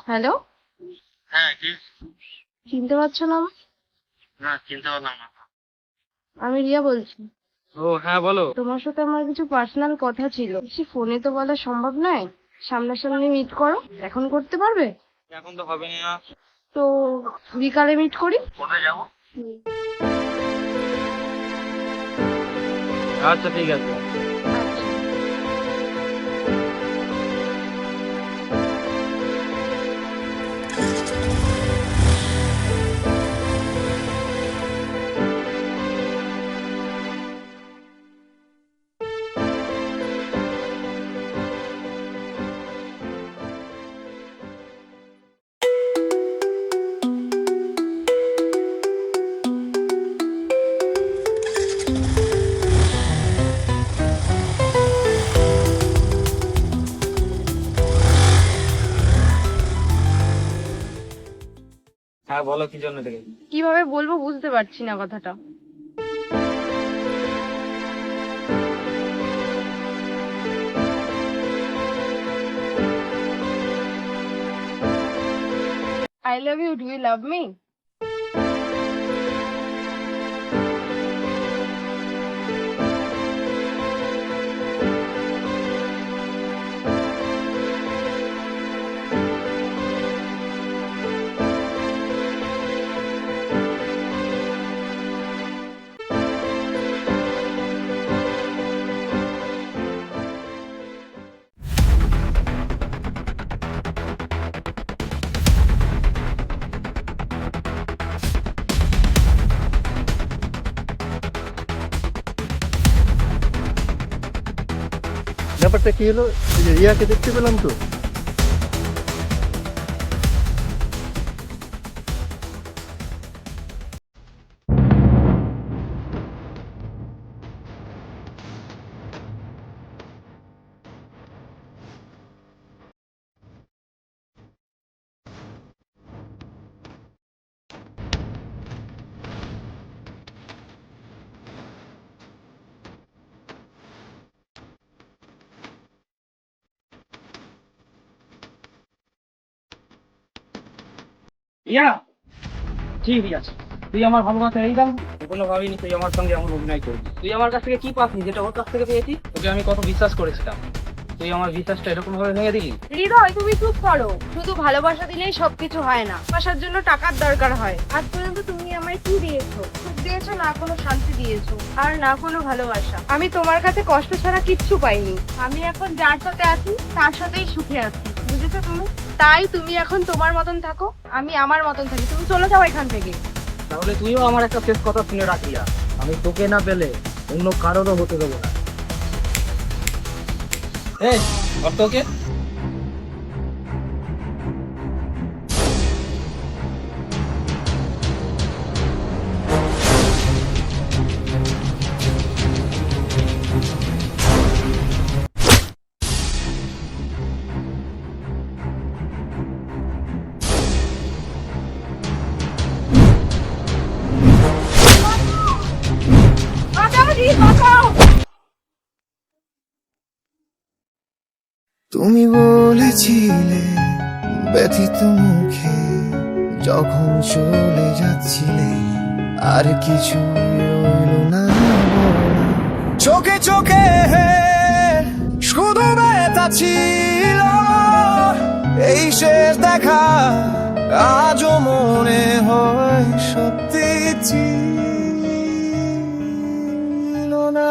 Hello. হ্যাঁ, কি? চিনতে পারছো না আমায়? না, চিনতে পারলাম না। আমি রিয়া বলছি। ও হ্যাঁ, বলো। তোমার সাথে আমার কিছু পার্সোনাল কথা ছিল, বেশি ফোনে তো বলা সম্ভব নয়। সামনাসামনি মিট করো, এখন করতে পারবে? এখন তো হবে না। তো বিকালে মিট করি। কোথায় যাবো? হুম। আচ্ছা, ঠিক আছে। আচ্ছা। হ্যাঁ, বলো কি জন্য থেকে। কিভাবে বলবো বুঝতে পারছি না কথাটা। I love you, do you love me? ব্যাপারটা কি হলো? এই যে রিয়াকে দেখতে পেলাম তো। ইয়া, ঠিক আছে। তুই আমার ভালোবাসা এই দাম কোনো ভাবিনি তুই আমার সঙ্গে এমন অভিনয় করবি। তুই আমার কাছ থেকে কি পাসনি যেটা ওর কাছ থেকে পেয়েছি? তোকে আমি কত বিশ্বাস করেছিলাম, তুই আমার বিশ্বাসটা এরকম ভাবে ভেঙে দিলি। হৃদয়, তুমি চুপ করো। শুধু ভালোবাসা দিলেই সবকিছু হয় না, ভালোবাসার জন্য টাকার দরকার হয়। আজ পর্যন্ত তুমি আমায় কি দিয়েছো? সুখ দিয়েছো, না কোনো শান্তি দিয়েছো, আর না কোনো ভালোবাসা। আমি তোমার কাছে কষ্ট ছাড়া কিচ্ছু পাইনি। আমি এখন যার সাথে আছি তার সাথেই সুখে আছি, বুঝেছো তুমি? তাই তুমি এখন তোমার মতন থাকো, আমি আমার মতন থাকি। তুমি চলে যাও এখান থেকে। তাহলে তুইও আমার একটা শেষ কথা শুনে রাখলি, আমি তোকে না পেলে অন্য কারোরও হতে দেবো না। এই, তোকে বাঁচাও রি, বাঁচাও। তুমি বলেছিলে ব্যথিত মুখে যখন চলে যাচ্ছিলে, আর কিছু রইল না বলা। চোখে চোখে শুধু ব্যথা ছিল, এই শেষ দেখা আজও মনে হয় সত্যি ছিল না।